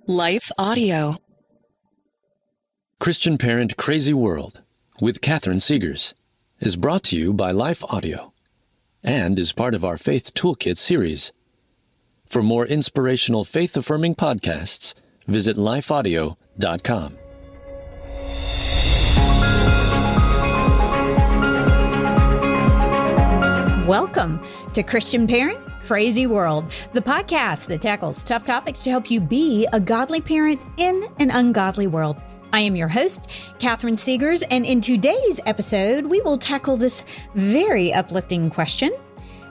Life Audio. Christian Parent Crazy World with Catherine Segars is brought to you by Life Audio and is part of our Faith Toolkit series. For more inspirational faith-affirming podcasts, visit lifeaudio.com. Welcome to Christian Parent Crazy World, the podcast that tackles tough topics to help you be a godly parent in an ungodly world. I am your host, Catherine Segars, and in today's episode, we will tackle this very uplifting question: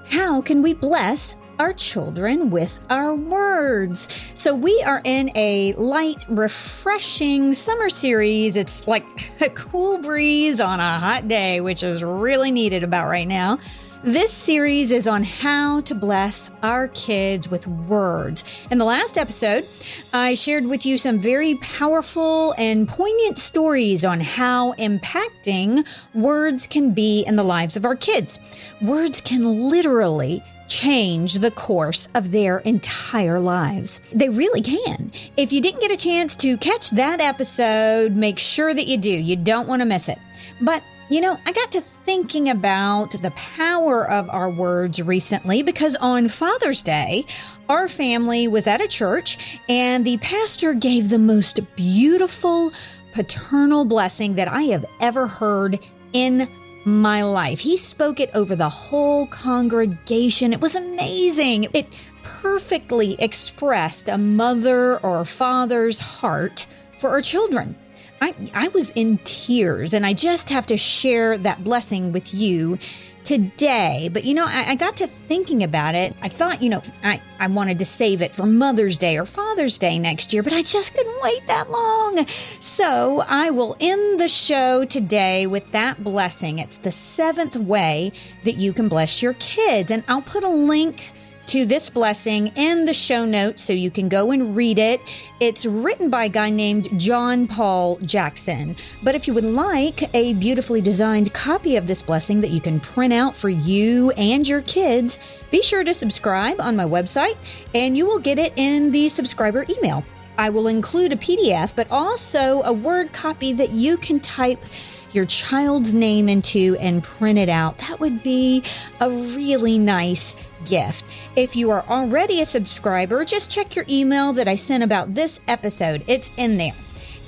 how can we bless our children with our words? So we are in a light, refreshing summer series. It's like a cool breeze on a hot day, which is really needed about right now. This series is on how to bless our kids with words. In the last episode, I shared with you some very powerful and poignant stories on how impacting words can be in the lives of our kids. Words can literally change the course of their entire lives. They really can. If you didn't get a chance to catch that episode, make sure that you do. You don't want to miss it. But you know, I got to thinking about the power of our words recently because on Father's Day, our family was at a church and the pastor gave the most beautiful paternal blessing that I have ever heard in my life. He spoke it over the whole congregation. It was amazing. It perfectly expressed a mother or father's heart for our children. I was in tears, and I just have to share that blessing with you today. But, you know, I got to thinking about it. I thought, I wanted to save it for Mother's Day or Father's Day next year, but I just couldn't wait that long. So I will end the show today with that blessing. It's the 7th way that you can bless your kids, and I'll put a link to this blessing in the show notes so you can go and read it. It's written by a guy named John Paul Jackson. But if you would like a beautifully designed copy of this blessing that you can print out for you and your kids, be sure to subscribe on my website and you will get it in the subscriber email. I will include a PDF, but also a Word copy that you can type your child's name into and print it out. That would be a really nice gift. If you are already a subscriber, just check your email that I sent about this episode. It's in there.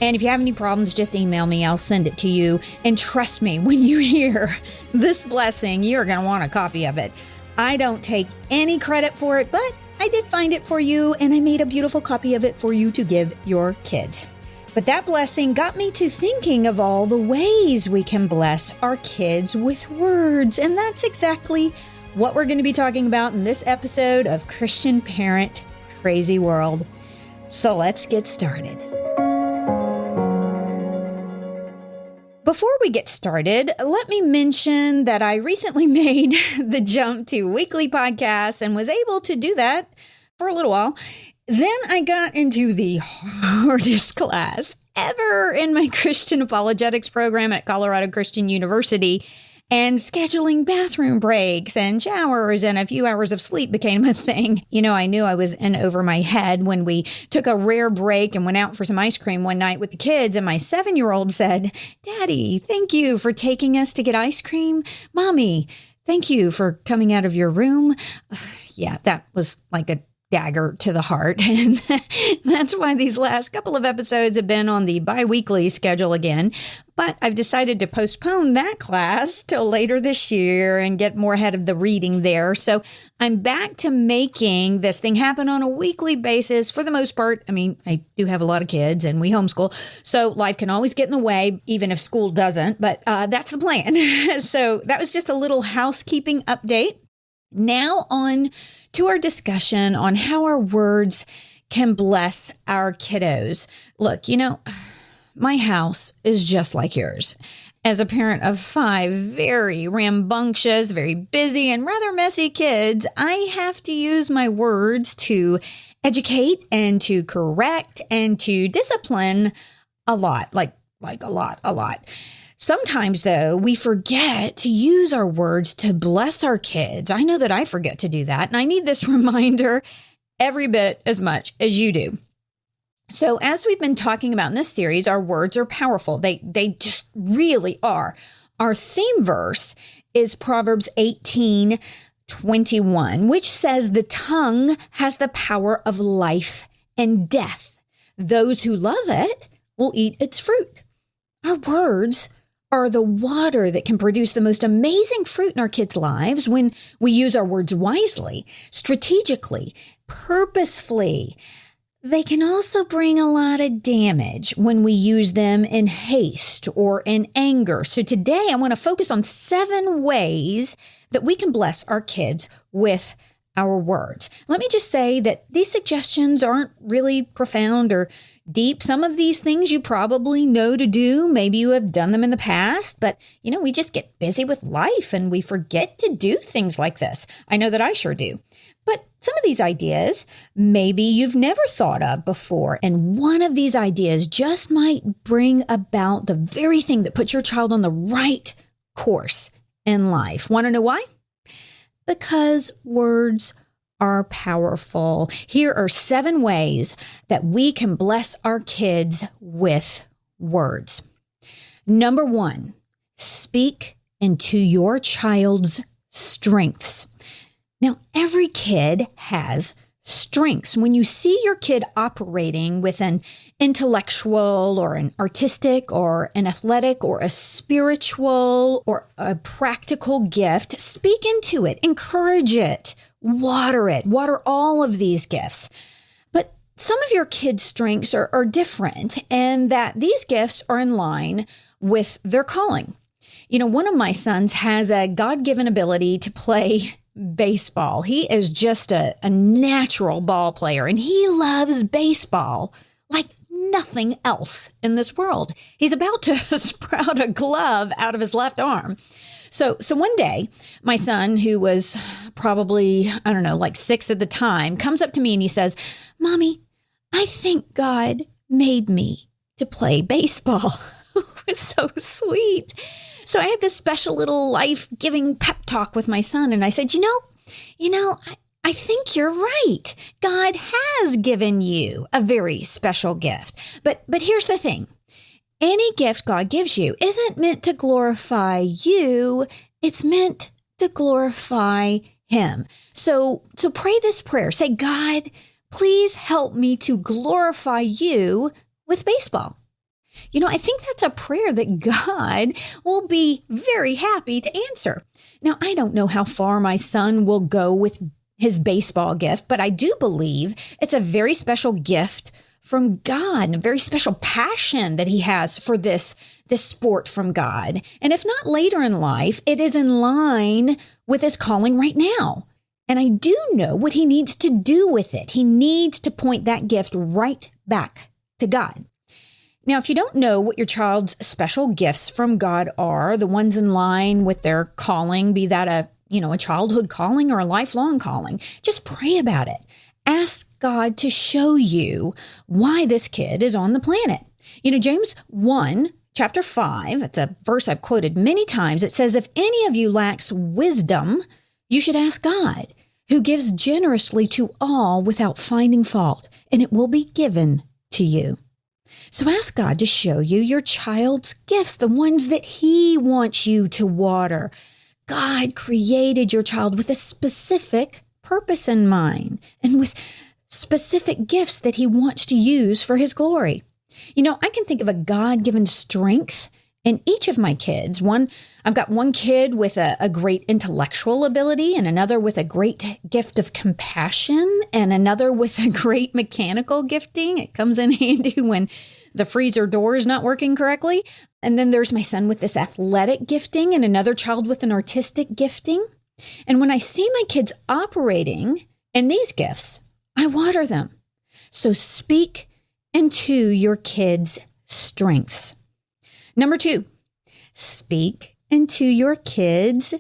And if you have any problems, just email me. I'll send it to you. And trust me, when you hear this blessing, you're going to want a copy of it. I don't take any credit for it, but I did find it for you, and I made a beautiful copy of it for you to give your kids. But that blessing got me to thinking of all the ways we can bless our kids with words. And that's exactly what we're going to be talking about in this episode of Christian Parent Crazy World. So let's get started. Before we get started, let me mention that I recently made the jump to weekly podcasts and was able to do that for a little while. Then I got into the hardest class ever in my Christian apologetics program at Colorado Christian University, and scheduling bathroom breaks and showers and a few hours of sleep became a thing. You know, I knew I was in over my head when we took a rare break and went out for some ice cream one night with the kids, and my 7-year-old said, "Daddy, thank you for taking us to get ice cream. Mommy, thank you for coming out of your room." Yeah, that was like a dagger to the heart. And that's why these last couple of episodes have been on the bi-weekly schedule again. But I've decided to postpone that class till later this year and get more ahead of the reading there. So I'm back to making this thing happen on a weekly basis for the most part. I mean, I do have a lot of kids and we homeschool, so life can always get in the way, even if school doesn't. But that's the plan. So that was just a little housekeeping update. Now on to our discussion on how our words can bless our kiddos. Look, my house is just like yours. As a parent of 5 very rambunctious, very busy, and rather messy kids, I have to use my words to educate and to correct and to discipline a lot, like a lot. Sometimes, though, we forget to use our words to bless our kids. I know that I forget to do that, and I need this reminder every bit as much as you do. So as we've been talking about in this series, our words are powerful. They just really are. Our theme verse is Proverbs 18:21, which says the tongue has the power of life and death. Those who love it will eat its fruit. Our words are the water that can produce the most amazing fruit in our kids' lives when we use our words wisely, strategically, purposefully. They can also bring a lot of damage when we use them in haste or in anger. So today I want to focus on 7 ways that we can bless our kids with our words. Let me just say that these suggestions aren't really profound or deep. Some of these things you probably know to do. Maybe you have done them in the past, but we just get busy with life and we forget to do things like this. I know that I sure do. But some of these ideas, maybe you've never thought of before. And one of these ideas just might bring about the very thing that puts your child on the right course in life. Want to know why? Because words are powerful. Here are 7 ways that we can bless our kids with words. Number 1, speak into your child's strengths. Now, every kid has strengths. When you see your kid operating with an intellectual or an artistic or an athletic or a spiritual or a practical gift, speak into it, encourage it, water all of these gifts. But some of your kids' strengths are different, and that these gifts are in line with their calling. One of my sons has a God-given ability to play baseball. He is just a natural ball player, and he loves baseball like nothing else in this world. He's about to sprout a glove out of his left arm. So one day, my son, who was probably, like 6 at the time, comes up to me and he says, "Mommy, I think God made me to play baseball." It was so sweet. So I had this special little life-giving pep talk with my son, and I said, I think you're right. God has given you a very special gift. But here's the thing. Any gift God gives you isn't meant to glorify you. It's meant to glorify Him. So pray this prayer. Say, "God, please help me to glorify you with baseball." I think that's a prayer that God will be very happy to answer. Now, I don't know how far my son will go with his baseball gift, but I do believe it's a very special gift from God and a very special passion that he has for this sport from God. And if not later in life, it is in line with his calling right now. And I do know what he needs to do with it. He needs to point that gift right back to God. Now, if you don't know what your child's special gifts from God are, the ones in line with their calling, be that a childhood calling or a lifelong calling, just pray about it. Ask God to show you why this kid is on the planet. James 1, chapter 5, it's a verse I've quoted many times. It says, "If any of you lacks wisdom, you should ask God, who gives generously to all without finding fault, and it will be given to you." So ask God to show you your child's gifts, the ones that He wants you to water. God created your child with a specific purpose in mind and with specific gifts that He wants to use for His glory. I can think of a God-given strength in each of my kids. I've got one kid with a great intellectual ability, and another with a great gift of compassion, and another with a great mechanical gifting. It comes in handy when the freezer door is not working correctly. And then there's my son with this athletic gifting, and another child with an artistic gifting. And when I see my kids operating in these gifts, I water them. So speak into your kids' strengths. Number 2, speak into your kids'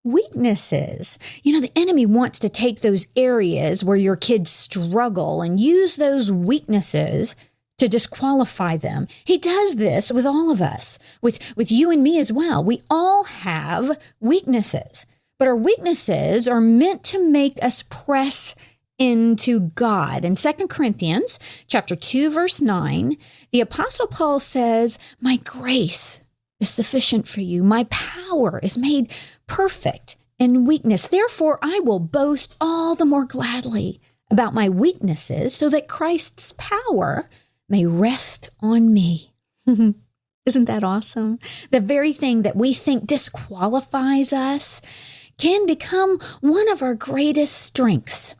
weaknesses. The enemy wants to take those areas where your kids struggle and use those weaknesses to disqualify them. He does this with all of us, with you and me as well. We all have weaknesses, but our weaknesses are meant to make us press into God. In 2 Corinthians chapter 2, verse 9, the Apostle Paul says, "My grace is sufficient for you. My power is made perfect in weakness. Therefore, I will boast all the more gladly about my weaknesses so that Christ's power may rest on me." Isn't that awesome? The very thing that we think disqualifies us can become one of our greatest strengths.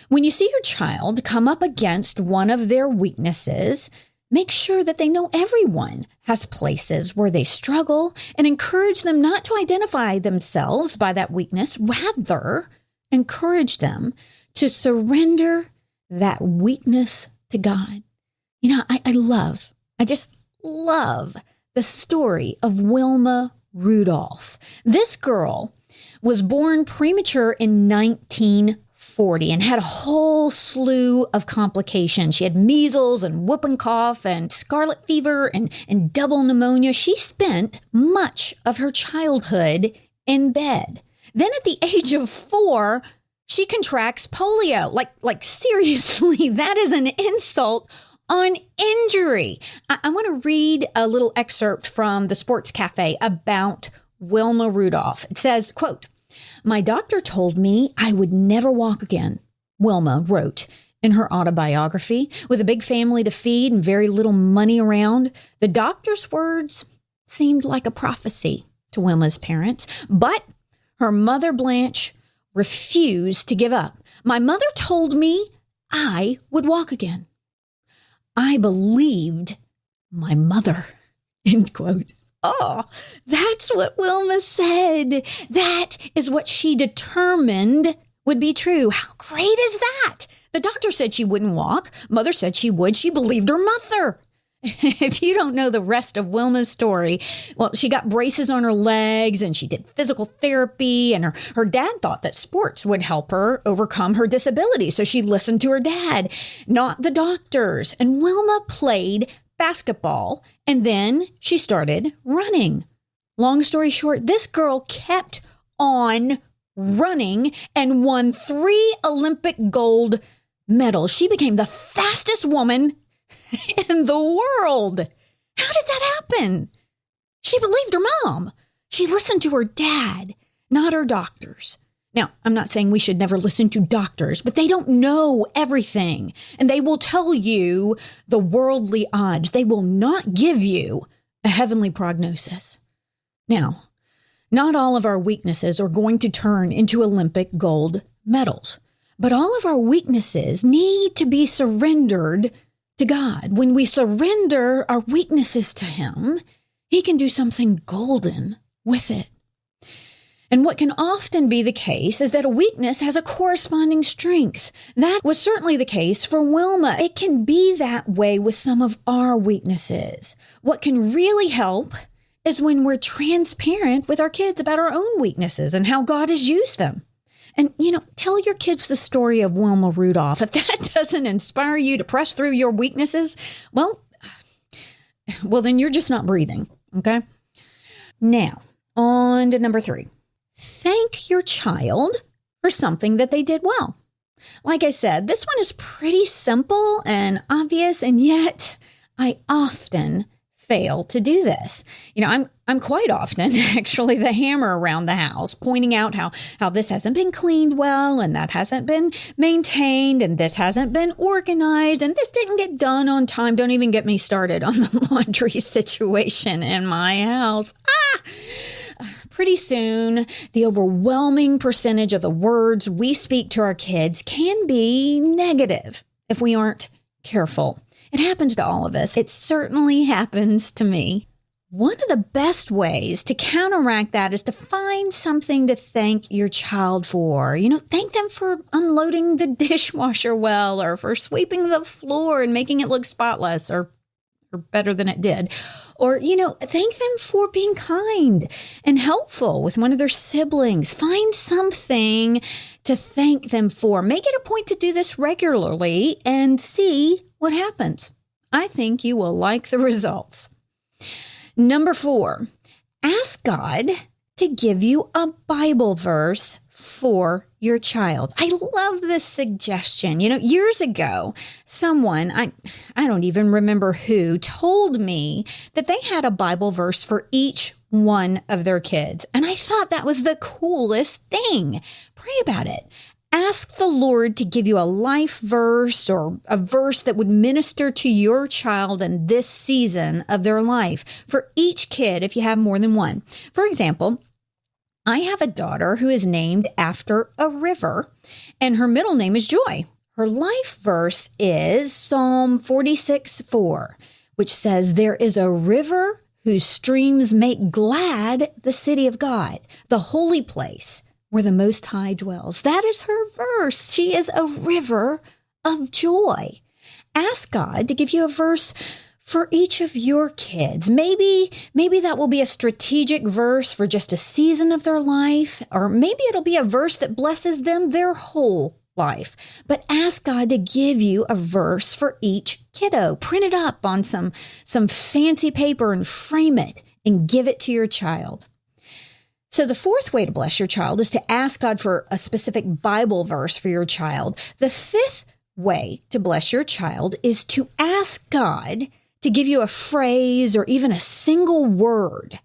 When you see your child come up against one of their weaknesses, make sure that they know everyone has places where they struggle and encourage them not to identify themselves by that weakness. Rather, encourage them to surrender that weakness to God. You know, I just love the story of Wilma Rudolph. This girl was born premature in 1940 and had a whole slew of complications. She had measles and whooping cough and scarlet fever and double pneumonia. She spent much of her childhood in bed. Then at the age of 4, she contracts polio. Like seriously, that is an insult on injury. I want to read a little excerpt from the Sports Cafe about Wilma Rudolph. It says, quote, "My doctor told me I would never walk again," Wilma wrote in her autobiography. With a big family to feed and very little money around, the doctor's words seemed like a prophecy to Wilma's parents. But her mother, Blanche, refused to give up. "My mother told me I would walk again. I believed my mother," end quote. Oh, that's what Wilma said. That is what she determined would be true. How great is that? The doctor said she wouldn't walk. Mother said she would. She believed her mother. If you don't know the rest of Wilma's story, well, she got braces on her legs and she did physical therapy, and her dad thought that sports would help her overcome her disability. So she listened to her dad, not the doctors. And Wilma played basketball, and then she started running. Long story short, this girl kept on running and won 3 Olympic gold medals. She became the fastest woman in the world. How did that happen? She believed her mom. She listened to her dad, not her doctors. Now, I'm not saying we should never listen to doctors, but they don't know everything, and they will tell you the worldly odds. They will not give you a heavenly prognosis. Now, not all of our weaknesses are going to turn into Olympic gold medals, but all of our weaknesses need to be surrendered to God. When we surrender our weaknesses to Him, He can do something golden with it. And what can often be the case is that a weakness has a corresponding strength. That was certainly the case for Wilma. It can be that way with some of our weaknesses. What can really help is when we're transparent with our kids about our own weaknesses and how God has used them. And, tell your kids the story of Wilma Rudolph. If that doesn't inspire you to press through your weaknesses, well, then you're just not breathing, okay? Now, on to number 3. Thank your child for something that they did well. Like I said, this one is pretty simple and obvious, and yet I often fail to do this. I'm quite often actually the hammer around the house, pointing out how this hasn't been cleaned well, and that hasn't been maintained, and this hasn't been organized, and this didn't get done on time. Don't even get me started on the laundry situation in my house. Pretty soon, the overwhelming percentage of the words we speak to our kids can be negative if we aren't careful. It happens to all of us. It certainly happens to me. One of the best ways to counteract that is to find something to thank your child for. Thank them for unloading the dishwasher well, or for sweeping the floor and making it look spotless or better than it did. Or, thank them for being kind and helpful with one of their siblings. Find something to thank them for. Make it a point to do this regularly and see what happens. I think you will like the results. Number 4, ask God to give you a Bible verse for your child. I love this suggestion. Years ago, someone, I don't even remember who, told me that they had a Bible verse for each one of their kids. And I thought that was the coolest thing. Pray about it. Ask the Lord to give you a life verse or a verse that would minister to your child in this season of their life for each kid if you have more than one. For example, I have a daughter who is named after a river, and her middle name is Joy. Her life verse is Psalm 46:4, which says, "There is a river whose streams make glad the city of God, the holy place where the Most High dwells." That is her verse. She is a river of joy. Ask God to give you a verse for each of your kids. Maybe that will be a strategic verse for just a season of their life, or maybe it'll be a verse that blesses them their whole life. But ask God to give you a verse for each kiddo. Print it up on some fancy paper and frame it and give it to your child. So the fourth way to bless your child is to ask God for a specific Bible verse for your child. The fifth way to bless your child is to ask God to give you a phrase or even a single word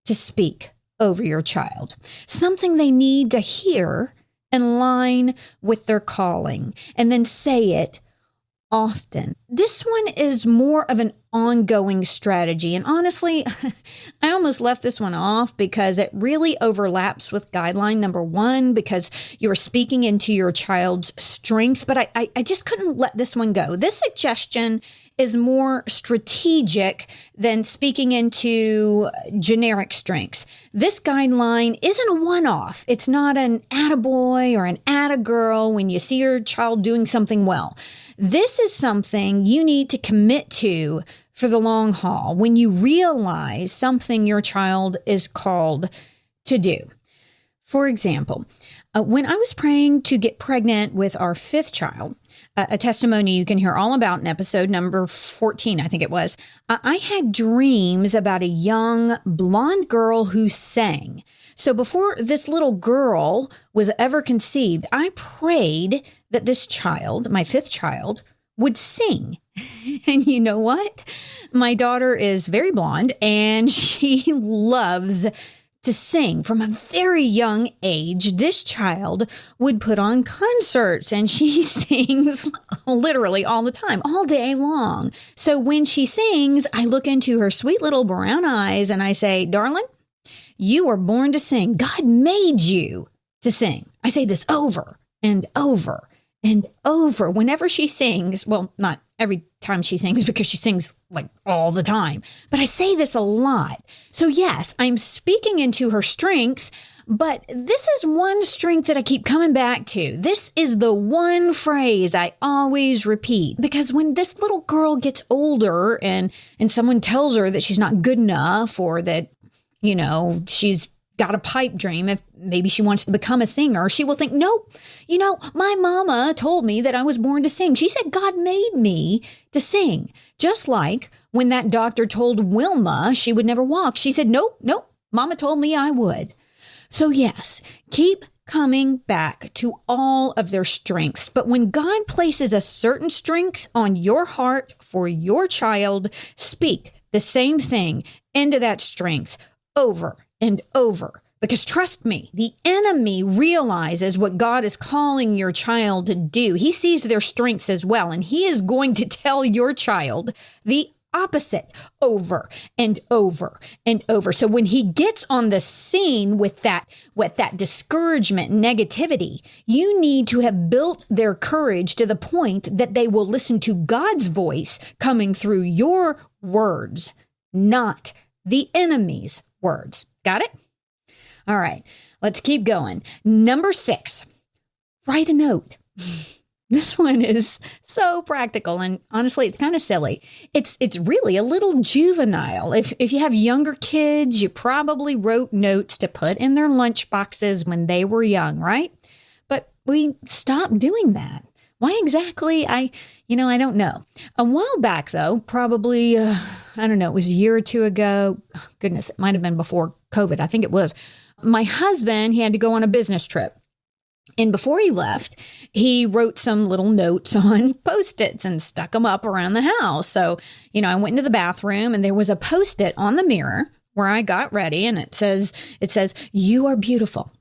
to speak over your child, something they need to hear in line with their calling, and then say it often. This one is more of an ongoing strategy. And honestly, I almost left this one off because it really overlaps with guideline number 1, because you're speaking into your child's strength. But I just couldn't let this one go. This suggestion is more strategic than speaking into generic strengths. This guideline isn't a one-off. It's not an attaboy or an attagirl when you see your child doing something well. This is something you need to commit to for the long haul when you realize something your child is called to do. For example, when I was praying to get pregnant with our 5th child, a testimony you can hear all about in episode number 14, I think it was, I had dreams about a young blonde girl who sang. So before this little girl was ever conceived, I prayed that this child, my 5th child, would sing. And you know what? My daughter is very blonde and she loves to sing. From a very young age, this child would put on concerts and she sings literally all the time, all day long. So when she sings, I look into her sweet little brown eyes and I say, "Darling, you were born to sing. God made you to sing." I say this over and over and over whenever she sings. Well, not every time she sings because she sings like all the time, but I say this a lot. So yes, I'm speaking into her strengths, but this is one strength that I keep coming back to. This is the one phrase I always repeat, because when this little girl gets older and someone tells her that she's not good enough, or that, she's got a pipe dream, if maybe she wants to become a singer, she will think, nope, my mama told me that I was born to sing. She said God made me to sing. Just like when that doctor told Wilma she would never walk, she said, nope, mama told me I would. So yes, keep coming back to all of their strengths. But when God places a certain strength on your heart for your child, speak the same thing into that strength over and over. Because trust me, the enemy realizes what God is calling your child to do. He sees their strengths as well, and he is going to tell your child the opposite over and over and over. So when he gets on the scene with that discouragement, negativity, you need to have built their courage to the point that they will listen to God's voice coming through your words, not the enemy's words. Got it? All right, let's keep going. Number 6, write a note. This one is so practical, and honestly, it's kind of silly. It's really a little juvenile. If you have younger kids, you probably wrote notes to put in their lunch boxes when they were young, right? But we stopped doing that. Why exactly? I don't know. A while back, though, probably, it was a year or two ago. Oh, goodness, it might have been before COVID. I think it was. My husband, he had to go on a business trip. And before he left, he wrote some little notes on Post-its and stuck them up around the house. So, I went into the bathroom and there was a Post-it on the mirror where I got ready, and it says, "You are beautiful."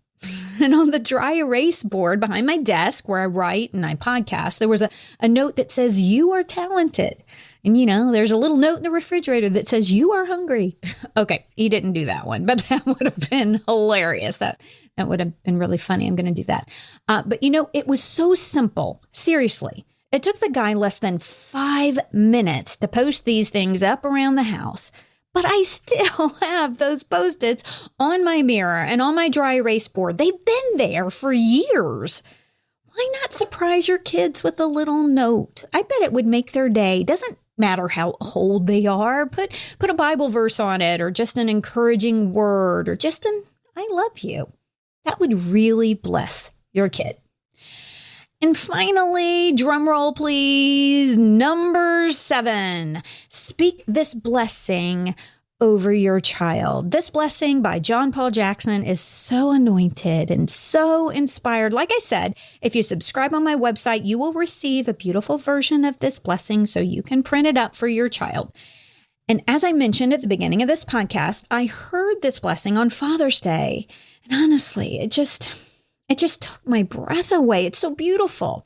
And on the dry erase board behind my desk where I write and I podcast, there was a note that says, "You are talented." And, there's a little note in the refrigerator that says, "You are hungry." Okay, he didn't do that one, but that would have been hilarious. That would have been really funny. I'm going to do that. But, it was so simple. Seriously. It took the guy less than 5 minutes to post these things up around the house. But I still have those Post-its on my mirror and on my dry erase board. They've been there for years. Why not surprise your kids with a little note? I bet it would make their day. Doesn't matter how old they are. Put a Bible verse on it, or just an encouraging word, or just an "I love you." That would really bless your kid. And finally, drum roll please, number 7, speak this blessing over your child. This blessing by John Paul Jackson is so anointed and so inspired. Like I said, if you subscribe on my website, you will receive a beautiful version of this blessing so you can print it up for your child. And as I mentioned at the beginning of this podcast, I heard this blessing on Father's Day. And honestly, it just took my breath away. It's so beautiful.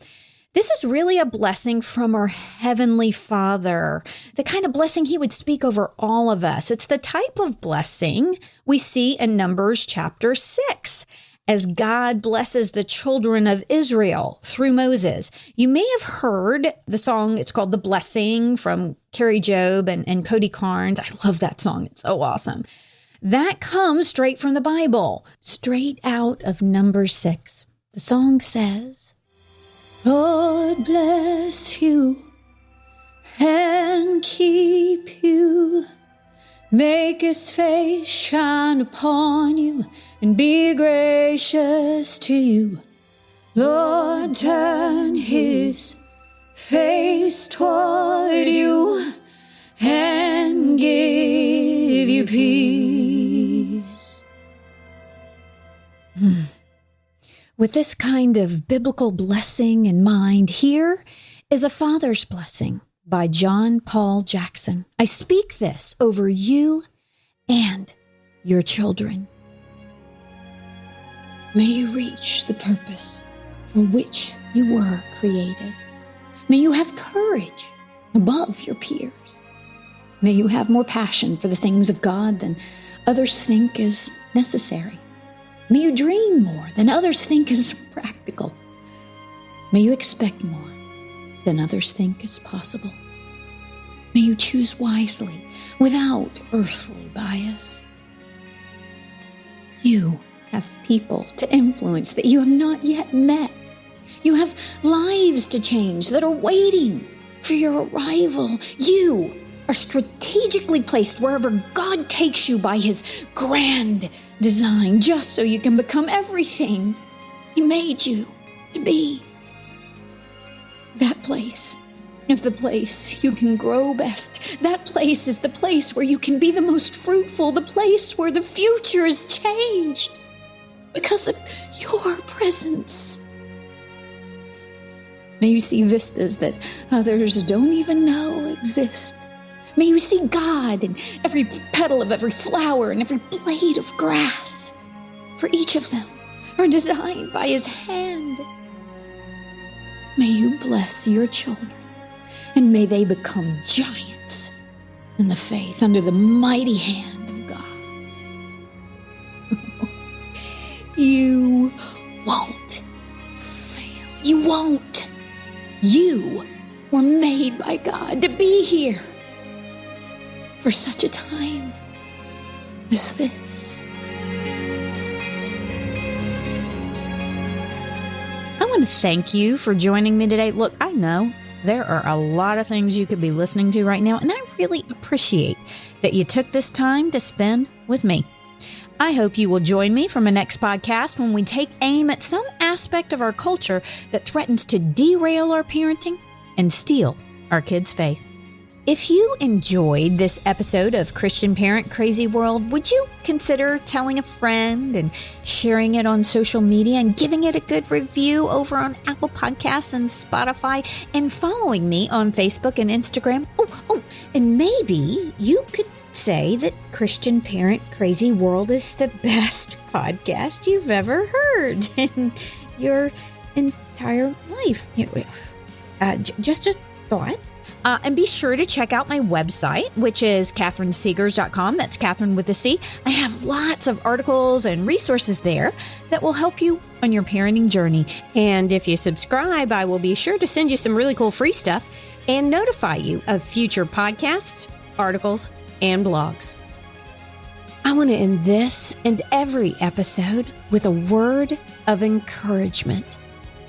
This is really a blessing from our Heavenly Father, the kind of blessing He would speak over all of us. It's the type of blessing we see in Numbers chapter 6, as God blesses the children of Israel through Moses. You may have heard the song, it's called The Blessing, from Carrie Job and Cody Carnes. I love that song. It's so awesome. That comes straight from the Bible, straight out of Numbers 6. The song says, "Lord bless you and keep you. Make His face shine upon you and be gracious to you. Lord turn His face toward you and give you peace." With this kind of biblical blessing in mind, here is a Father's Blessing by John Paul Jackson. I speak this over you and your children. May you reach the purpose for which you were created. May you have courage above your peers. May you have more passion for the things of God than others think is necessary. May you dream more than others think is practical. May you expect more than others think is possible. May you choose wisely without earthly bias. You have people to influence that you have not yet met. You have lives to change that are waiting for your arrival. You are strategically placed wherever God takes you by His grand design, just so you can become everything He made you to be. That place is the place you can grow best. That place is the place where you can be the most fruitful, the place where the future is changed because of your presence. May you see vistas that others don't even know exist. May you see God in every petal of every flower and every blade of grass, for each of them are designed by His hand. May you bless your children, and may they become giants in the faith under the mighty hand of God. You won't fail. You won't. You were made by God to be here for such a time as this. I want to thank you for joining me today. Look, I know there are a lot of things you could be listening to right now, and I really appreciate that you took this time to spend with me. I hope you will join me for my next podcast when we take aim at some aspect of our culture that threatens to derail our parenting and steal our kids' faith. If you enjoyed this episode of Christian Parent Crazy World, would you consider telling a friend and sharing it on social media and giving it a good review over on Apple Podcasts and Spotify and following me on Facebook and Instagram? And maybe you could say that Christian Parent Crazy World is the best podcast you've ever heard in your entire life. Just a thought. And be sure to check out my website, which is CatherineSeegers.com. That's Catherine with a C. I have lots of articles and resources there that will help you on your parenting journey. And if you subscribe, I will be sure to send you some really cool free stuff and notify you of future podcasts, articles, and blogs. I want to end this and every episode with a word of encouragement.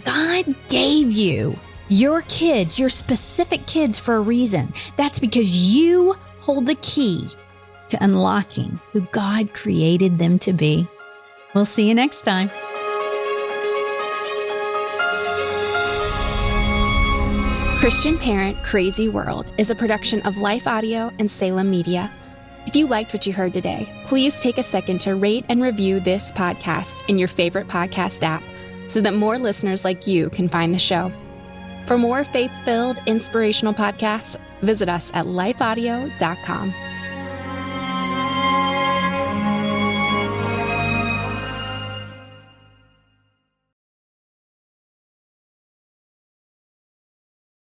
God gave you your kids, your specific kids, for a reason. That's because you hold the key to unlocking who God created them to be. We'll see you next time. Christian Parent Crazy World is a production of Life Audio and Salem Media. If you liked what you heard today, please take a second to rate and review this podcast in your favorite podcast app so that more listeners like you can find the show. For more faith-filled, inspirational podcasts, visit us at lifeaudio.com.